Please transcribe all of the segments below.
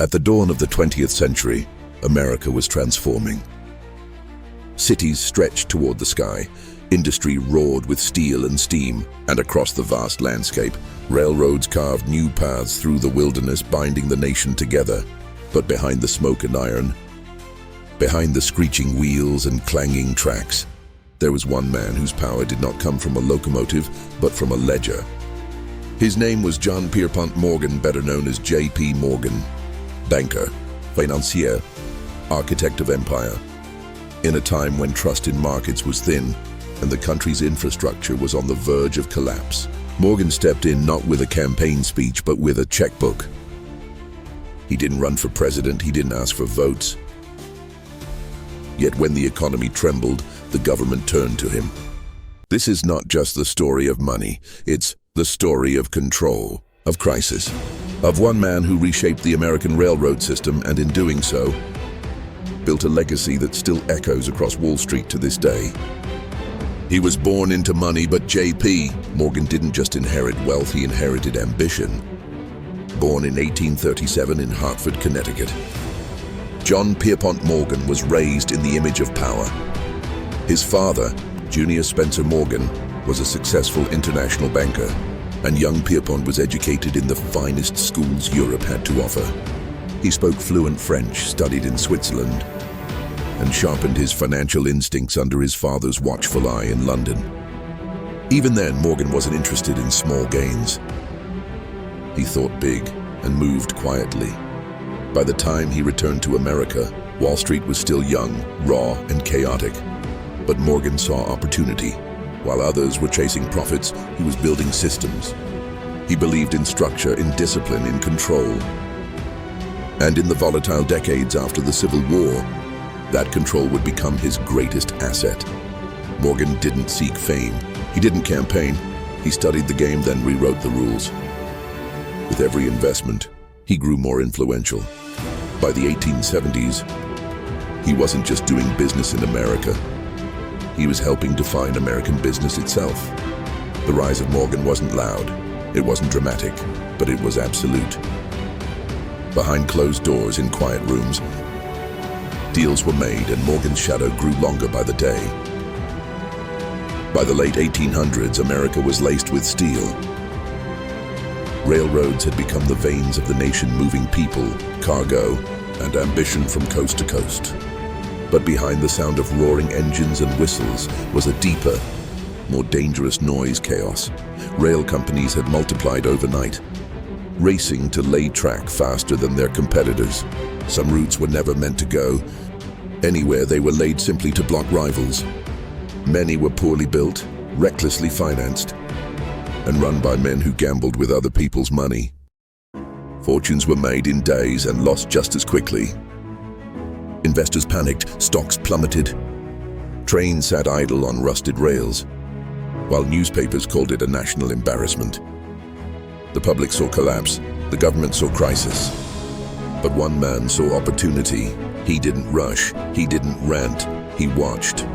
At the dawn of the 20th century, America was transforming. Cities stretched toward the sky, industry roared with steel and steam, and across the vast landscape, railroads carved new paths through the wilderness, binding the nation together. But behind the smoke and iron, behind the screeching wheels and clanging tracks, there was one man whose power did not come from a locomotive, but from a ledger. His name was John Pierpont Morgan, better known as J.P. Morgan. Banker, financier, architect of empire. In a time when trust in markets was thin and the country's infrastructure was on the verge of collapse, Morgan stepped in not with a campaign speech but with a checkbook. He didn't run for president, he didn't ask for votes. Yet when the economy trembled, the government turned to him. This is not just the story of money, it's the story of control, of crisis, of one man who reshaped the American railroad system and in doing so, built a legacy that still echoes across Wall Street to this day. He was born into money, but J.P. Morgan didn't just inherit wealth, he inherited ambition. Born in 1837 in Hartford, Connecticut, John Pierpont Morgan was raised in the image of power. His father, Junius Spencer Morgan, was a successful international banker, and young Pierpont was educated in the finest schools Europe had to offer. He spoke fluent French, studied in Switzerland, and sharpened his financial instincts under his father's watchful eye in London. Even then, Morgan wasn't interested in small gains. He thought big and moved quietly. By the time he returned to America, Wall Street was still young, raw, and chaotic. But Morgan saw opportunity. While others were chasing profits, he was building systems. He believed in structure, in discipline, in control. And in the volatile decades after the Civil War, that control would become his greatest asset. Morgan didn't seek fame. He didn't campaign. He studied the game, then rewrote the rules. With every investment, he grew more influential. By the 1870s, he wasn't just doing business in America. He was helping define American business itself. The rise of Morgan wasn't loud, it wasn't dramatic, but it was absolute. Behind closed doors in quiet rooms, deals were made and Morgan's shadow grew longer by the day. By the late 1800s, America was laced with steel. Railroads had become the veins of the nation, moving people, cargo, and ambition from coast to coast. But behind the sound of roaring engines and whistles was a deeper, more dangerous noise chaos. Rail companies had multiplied overnight, racing to lay track faster than their competitors. Some routes were never meant to go anywhere, they were laid simply to block rivals. Many were poorly built, recklessly financed, and run by men who gambled with other people's money. Fortunes were made in days and lost just as quickly. Investors panicked, stocks plummeted. Trains sat idle on rusted rails, while newspapers called it a national embarrassment. The public saw collapse, the government saw crisis. But one man saw opportunity. He didn't rush, he didn't rant, he watched.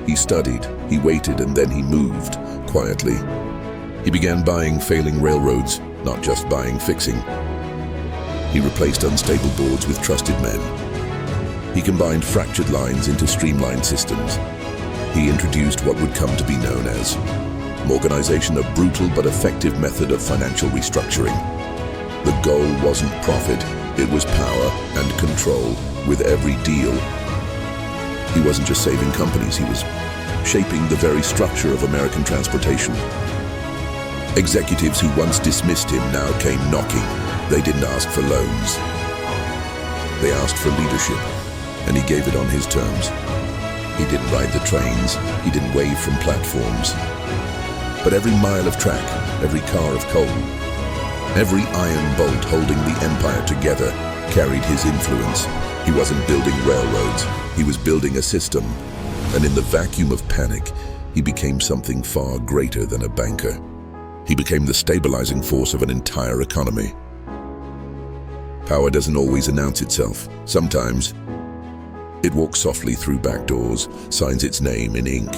He studied, he waited, and then he moved, quietly. He began buying failing railroads, not just buying, fixing. He replaced unstable boards with trusted men. He combined fractured lines into streamlined systems. He introduced what would come to be known as Morganization, a brutal but effective method of financial restructuring. The goal wasn't profit, it was power and control with every deal. He wasn't just saving companies, he was shaping the very structure of American transportation. Executives who once dismissed him now came knocking. They didn't ask for loans. They asked for leadership, and he gave it on his terms. He didn't ride the trains, he didn't wave from platforms. But every mile of track, every car of coal, every iron bolt holding the empire together carried his influence. He wasn't building railroads, he was building a system. And in the vacuum of panic, he became something far greater than a banker. He became the stabilizing force of an entire economy. Power doesn't always announce itself. Sometimes it walks softly through back doors, signs its name in ink,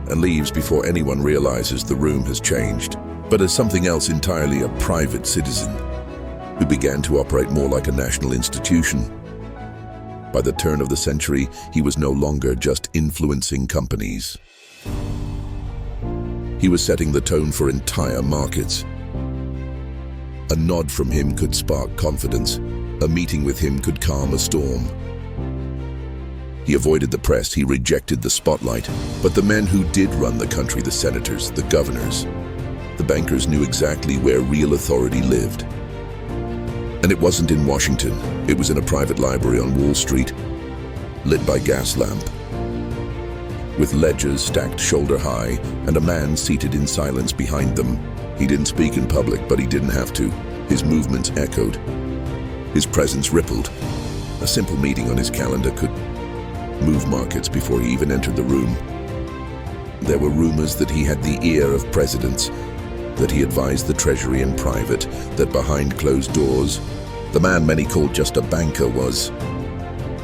and leaves before anyone realizes the room has changed, but as something else entirely, a private citizen. who began to operate more like a national institution. By the turn of the century, he was no longer just influencing companies. He was setting the tone for entire markets. A nod from him could spark confidence. A meeting with him could calm a storm. He avoided the press, he rejected the spotlight. But the men who did run the country, the senators, the governors, the bankers knew exactly where real authority lived. And it wasn't in Washington, it was in a private library on Wall Street, lit by gas lamp, with ledgers stacked shoulder high and a man seated in silence behind them. He didn't speak in public, but he didn't have to. His movements echoed. His presence rippled. A simple meeting on his calendar could move markets before he even entered the room. There were rumors that he had the ear of presidents, that he advised the Treasury in private, that behind closed doors, the man many called just a banker was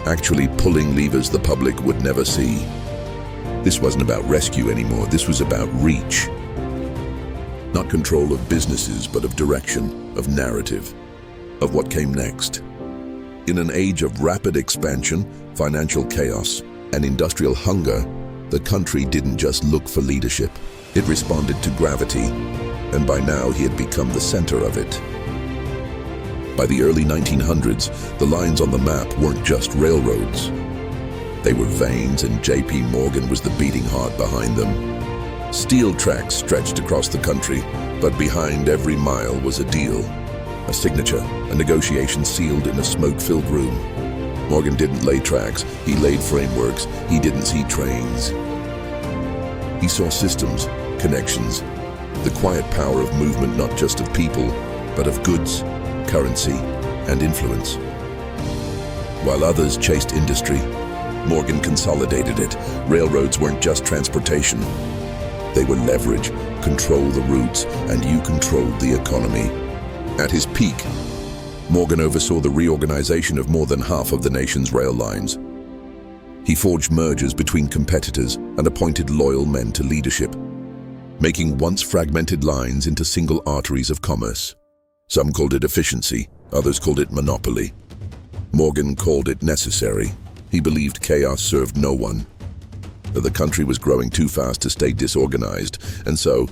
actually pulling levers the public would never see. This wasn't about rescue anymore, this was about reach. Not control of businesses, but of direction, of narrative, of what came next. In an age of rapid expansion, financial chaos, and industrial hunger, the country didn't just look for leadership. It responded to gravity, and by now he had become the center of it. By the early 1900s, the lines on the map weren't just railroads. They were veins, and J.P. Morgan was the beating heart behind them. Steel tracks stretched across the country, but behind every mile was a deal. A signature, a negotiation sealed in a smoke-filled room. Morgan didn't lay tracks, he laid frameworks, he didn't see trains. He saw systems, connections, the quiet power of movement not just of people, but of goods, currency, and influence. While others chased industry, Morgan consolidated it. Railroads weren't just transportation. They were leverage, control the routes, and you controlled the economy. At his peak, Morgan oversaw the reorganization of more than half of the nation's rail lines. He forged mergers between competitors and appointed loyal men to leadership, making once fragmented lines into single arteries of commerce. Some called it efficiency, others called it monopoly. Morgan called it necessary. He believed chaos served no one, that the country was growing too fast to stay disorganized, and so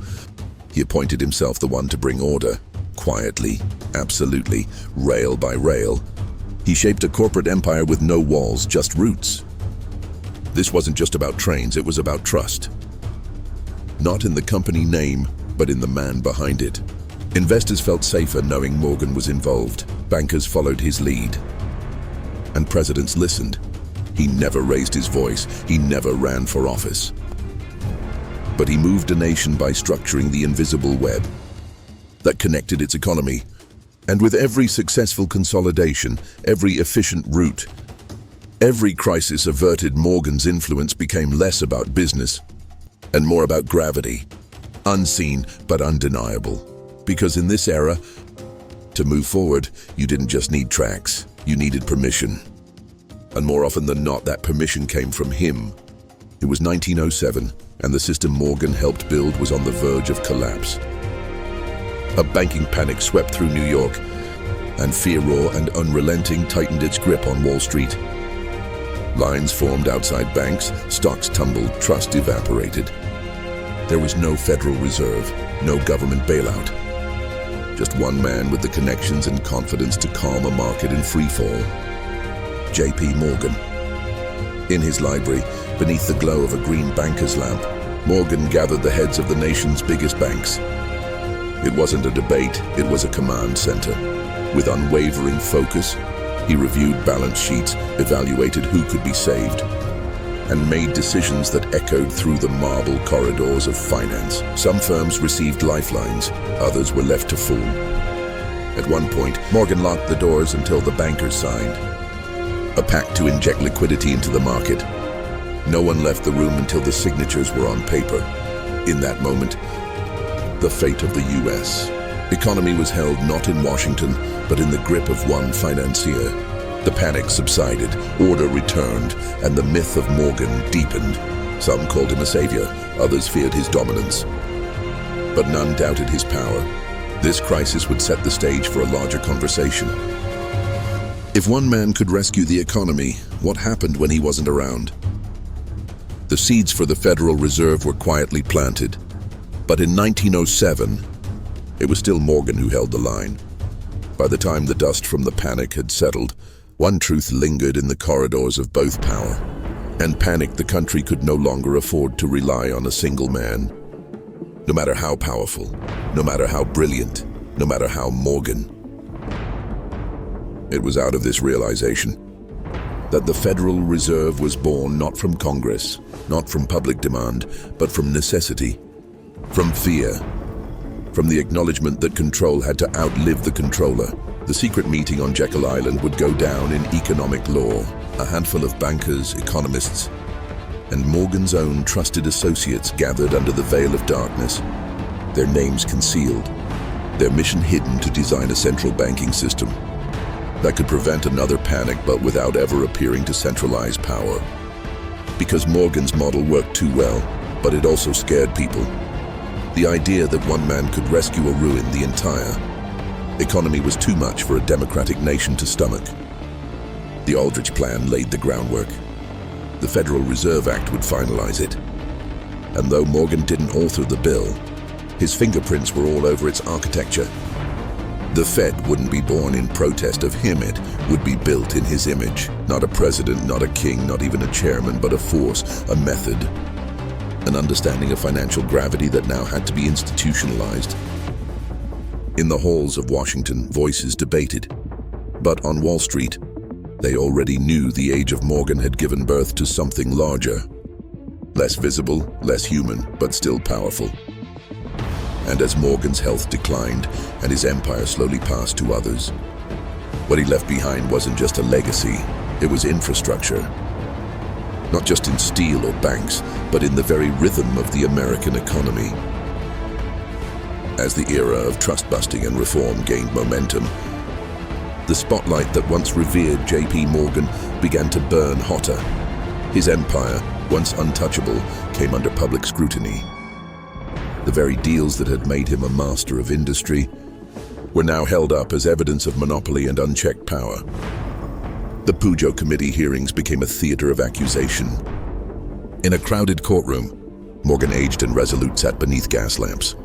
he appointed himself the one to bring order. Quietly, absolutely, rail by rail. He shaped a corporate empire with no walls, just roots. This wasn't just about trains, it was about trust. Not in the company name, but in the man behind it. Investors felt safer knowing Morgan was involved. Bankers followed his lead. And presidents listened. He never raised his voice, he never ran for office. But he moved a nation by structuring the invisible web that connected its economy. And with every successful consolidation, every efficient route, every crisis averted, Morgan's influence became less about business and more about gravity, unseen but undeniable. Because in this era, to move forward, you didn't just need tracks, you needed permission. And more often than not, that permission came from him. It was 1907, and the system Morgan helped build was on the verge of collapse. A banking panic swept through New York, and fear, raw and unrelenting, tightened its grip on Wall Street. Lines formed outside banks, stocks tumbled, trust evaporated. There was no Federal Reserve, no government bailout. Just one man with the connections and confidence to calm a market in free fall. J.P. Morgan. In his library, beneath the glow of a green banker's lamp, Morgan gathered the heads of the nation's biggest banks. It wasn't a debate, it was a command center. With unwavering focus, he reviewed balance sheets, evaluated who could be saved, and made decisions that echoed through the marble corridors of finance. Some firms received lifelines, others were left to fall. At one point, Morgan locked the doors until the bankers signed a pact to inject liquidity into the market. No one left the room until the signatures were on paper. In that moment, the fate of the U.S. economy was held not in Washington, but in the grip of one financier. The panic subsided, order returned, and the myth of Morgan deepened. Some called him a savior, others feared his dominance. But none doubted his power. This crisis would set the stage for a larger conversation. If one man could rescue the economy, what happened when he wasn't around? The seeds for the Federal Reserve were quietly planted, but in 1907, it was still Morgan who held the line. By the time the dust from the panic had settled, one truth lingered in the corridors of both power. And panicked, the country could no longer afford to rely on a single man. No matter how powerful, no matter how brilliant, no matter how Morgan. It was out of this realization that the Federal Reserve was born not from Congress, not from public demand, but from necessity, from fear, from the acknowledgement that control had to outlive the controller. The secret meeting on Jekyll Island would go down in economic lore. A handful of bankers, economists, and Morgan's own trusted associates gathered under the veil of darkness, their names concealed, their mission hidden to design a central banking system that could prevent another panic but without ever appearing to centralize power. Because Morgan's model worked too well, but it also scared people. The idea that one man could rescue or ruin the entire economy was too much for a democratic nation to stomach. The Aldrich Plan laid the groundwork. The Federal Reserve Act would finalize it. And though Morgan didn't author the bill, his fingerprints were all over its architecture. The Fed wouldn't be born in protest of him, it would be built in his image. Not a president, not a king, not even a chairman, but a force, a method, an understanding of financial gravity that now had to be institutionalized. In the halls of Washington, voices debated. But on Wall Street, they already knew the age of Morgan had given birth to something larger. Less visible, less human, but still powerful. And as Morgan's health declined and his empire slowly passed to others, what he left behind wasn't just a legacy, it was infrastructure. Not just in steel or banks, but in the very rhythm of the American economy. As the era of trust-busting and reform gained momentum, the spotlight that once revered J.P. Morgan began to burn hotter. His empire, once untouchable, came under public scrutiny. The very deals that had made him a master of industry were now held up as evidence of monopoly and unchecked power. The Pujo Committee hearings became a theater of accusation. In a crowded courtroom, Morgan, aged and resolute, sat beneath gas lamps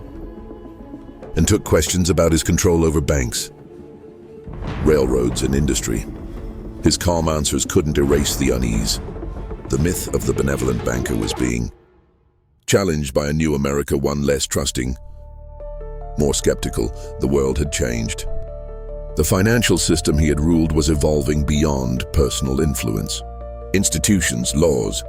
and took questions about his control over banks, railroads, and industry. His calm answers couldn't erase the unease. The myth of the benevolent banker was being challenged by a new America, one less trusting, more skeptical. The world had changed. The financial system he had ruled was evolving beyond personal influence. Institutions, laws,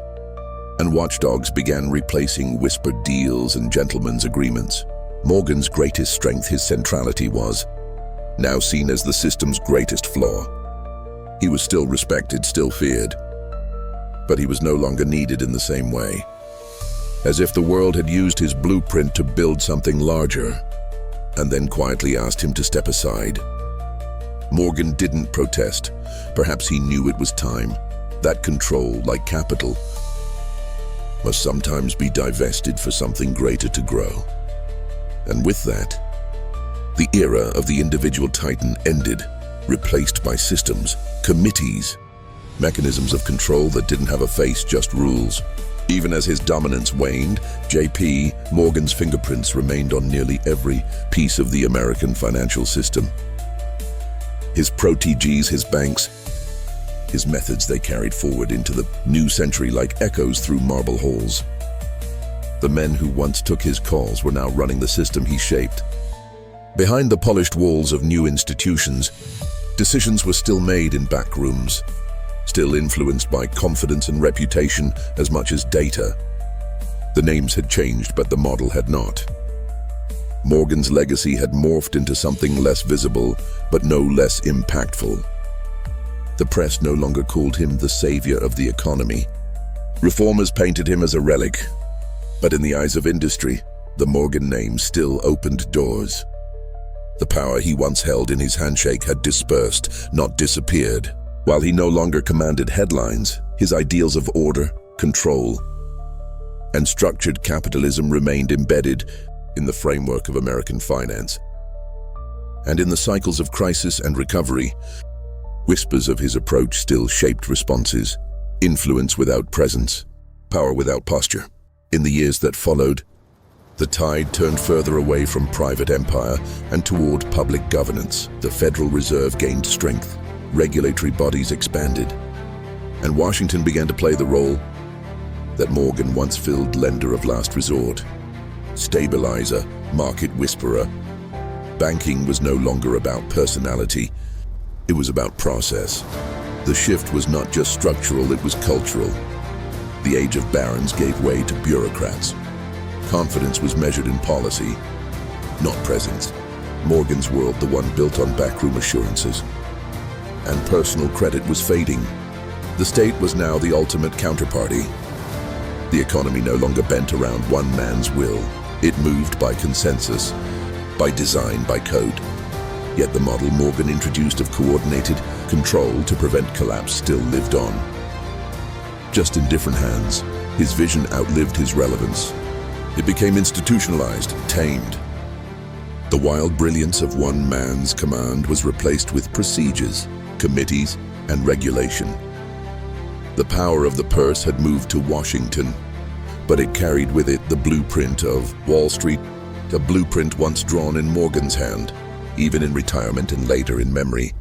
and watchdogs began replacing whispered deals and gentlemen's agreements. Morgan's greatest strength, his centrality, was now seen as the system's greatest flaw. He was still respected, still feared, but he was no longer needed in the same way. As if the world had used his blueprint to build something larger, and then quietly asked him to step aside. Morgan didn't protest. Perhaps he knew it was time. That control, like capital, must sometimes be divested for something greater to grow. And with that, the era of the individual titan ended, replaced by systems, committees, mechanisms of control that didn't have a face, just rules. Even as his dominance waned, J.P. Morgan's fingerprints remained on nearly every piece of the American financial system. His proteges, his banks, his methods, they carried forward into the new century like echoes through marble halls. The men who once took his calls were now running the system he shaped. Behind the polished walls of new institutions, decisions were still made in back rooms, still influenced by confidence and reputation as much as data. The names had changed, but the model had not. Morgan's legacy had morphed into something less visible, but no less impactful. The press no longer called him the savior of the economy. Reformers painted him as a relic. But in the eyes of industry, the Morgan name still opened doors. The power he once held in his handshake had dispersed, not disappeared. While he no longer commanded headlines, his ideals of order, control, and structured capitalism remained embedded in the framework of American finance. And in the cycles of crisis and recovery, whispers of his approach still shaped responses. Influence without presence, power without posture. In the years that followed, the tide turned further away from private empire and toward public governance. The Federal Reserve gained strength, regulatory bodies expanded, and Washington began to play the role that Morgan once filled: lender of last resort, stabilizer, market whisperer. Banking was no longer about personality, it was about process. The shift was not just structural, it was cultural. The age of barons gave way to bureaucrats. Confidence was measured in policy, not presence. Morgan's world, the one built on backroom assurances. And personal credit was fading. The state was now the ultimate counterparty. The economy no longer bent around one man's will. It moved by consensus, by design, by code. Yet the model Morgan introduced of coordinated control to prevent collapse still lived on. Just in different hands, his vision outlived his relevance. It became institutionalized, tamed. The wild brilliance of one man's command was replaced with procedures, committees, and regulation. The power of the purse had moved to Washington, but it carried with it the blueprint of Wall Street, a blueprint once drawn in Morgan's hand, even in retirement and later in memory.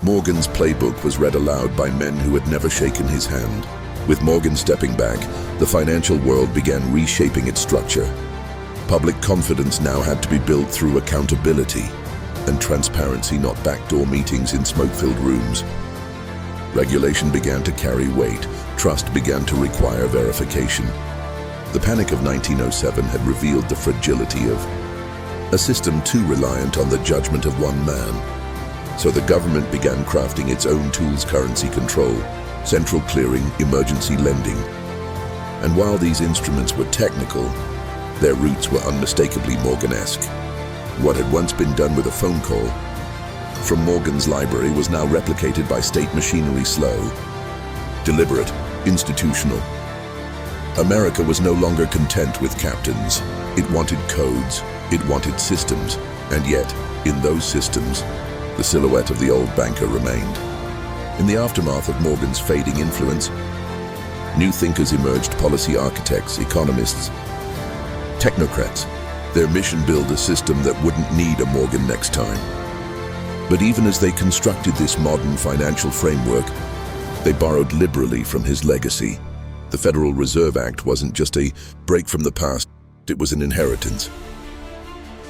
Morgan's playbook was read aloud by men who had never shaken his hand. With Morgan stepping back, the financial world began reshaping its structure. Public confidence now had to be built through accountability and transparency, not backdoor meetings in smoke-filled rooms. Regulation began to carry weight. Trust began to require verification. The panic of 1907 had revealed the fragility of a system too reliant on the judgment of one man. So the government began crafting its own tools: currency control, central clearing, emergency lending. And while these instruments were technical, their roots were unmistakably Morganesque. What had once been done with a phone call from Morgan's library was now replicated by state machinery: slow, deliberate, institutional. America was no longer content with captains. It wanted codes, it wanted systems, and yet, in those systems, the silhouette of the old banker remained. In the aftermath of Morgan's fading influence, new thinkers emerged: policy architects, economists, technocrats. Their mission: build a system that wouldn't need a Morgan next time. But even as they constructed this modern financial framework, they borrowed liberally from his legacy. The Federal Reserve Act wasn't just a break from the past, it was an inheritance.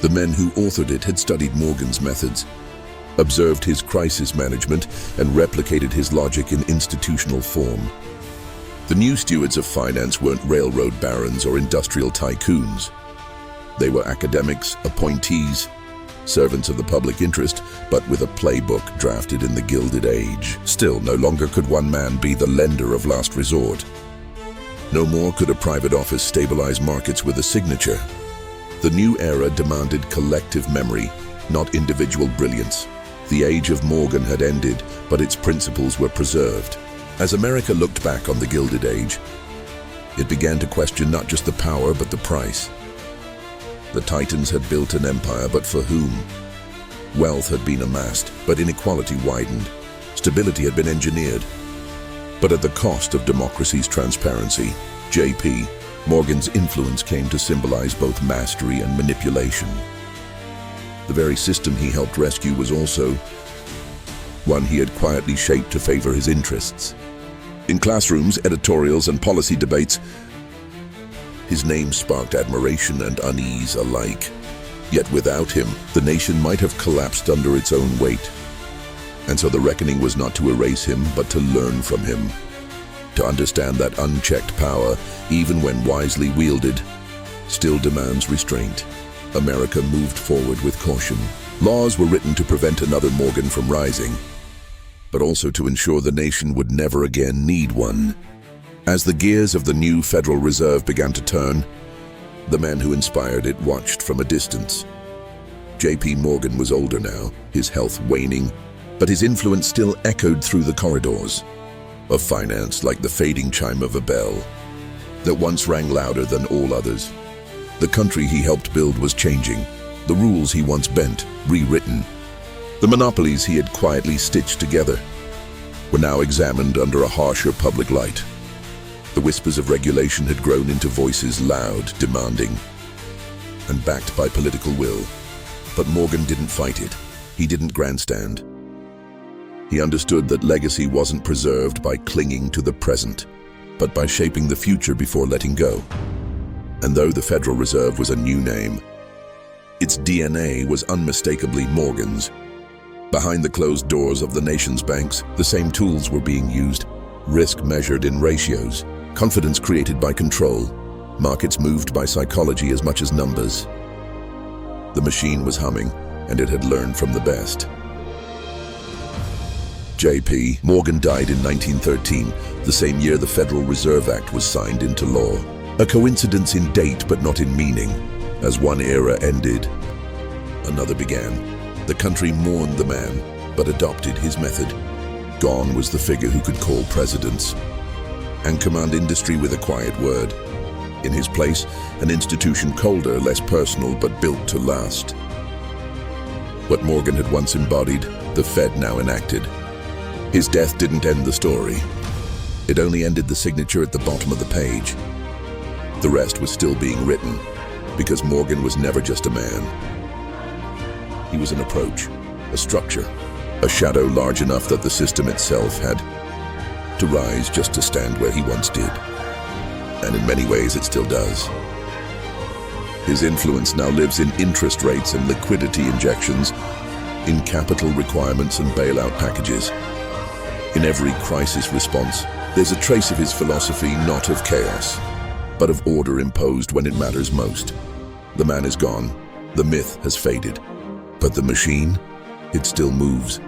The men who authored it had studied Morgan's methods, observed his crisis management, and replicated his logic in institutional form. The new stewards of finance weren't railroad barons or industrial tycoons. They were academics, appointees, servants of the public interest, but with a playbook drafted in the Gilded Age. Still, no longer could one man be the lender of last resort. No more could a private office stabilize markets with a signature. The new era demanded collective memory, not individual brilliance. The age of Morgan had ended, but its principles were preserved. As America looked back on the Gilded Age, it began to question not just the power, but the price. The Titans had built an empire, but for whom? Wealth had been amassed, but inequality widened. Stability had been engineered, but at the cost of democracy's transparency. J.P. Morgan's influence came to symbolize both mastery and manipulation. The very system he helped rescue was also one he had quietly shaped to favor his interests. In classrooms, editorials, and policy debates, his name sparked admiration and unease alike. Yet without him, the nation might have collapsed under its own weight. And so the reckoning was not to erase him, but to learn from him. To understand that unchecked power, even when wisely wielded, still demands restraint. America moved forward with caution. Laws were written to prevent another Morgan from rising, but also to ensure the nation would never again need one. As the gears of the new Federal Reserve began to turn, the men who inspired it watched from a distance. J.P. Morgan was older now, his health waning, but his influence still echoed through the corridors of finance like the fading chime of a bell that once rang louder than all others. The country he helped build was changing, The rules he once bent, rewritten. The monopolies he had quietly stitched together were now examined under a harsher public light. The whispers of regulation had grown into voices loud, demanding, and backed by political will. But Morgan didn't fight it. He didn't grandstand. He understood that legacy wasn't preserved by clinging to the present, but by shaping the future before letting go. And though the Federal Reserve was a new name, its DNA was unmistakably Morgan's. Behind the closed doors of the nation's banks, the same tools were being used, risk measured in ratios, confidence created by control, markets moved by psychology as much as numbers. The machine was humming, and it had learned from the best. J.P. Morgan died in 1913, the same year the Federal Reserve Act was signed into law. A coincidence in date but not in meaning. As one era ended, another began. The country mourned the man, but adopted his method. Gone was the figure who could call presidents and command industry with a quiet word. In his place, an institution colder, less personal, but built to last. What Morgan had once embodied, the Fed now enacted. His death didn't end the story. It only ended the signature at the bottom of the page. The rest was still being written, because Morgan was never just a man. He was an approach, a structure, a shadow large enough that the system itself had to rise just to stand where he once did. And in many ways it still does. His influence now lives in interest rates and liquidity injections, in capital requirements and bailout packages. In every crisis response, there's a trace of his philosophy, not of chaos, but of order imposed when it matters most. The man is gone, the myth has faded, but the machine, it still moves.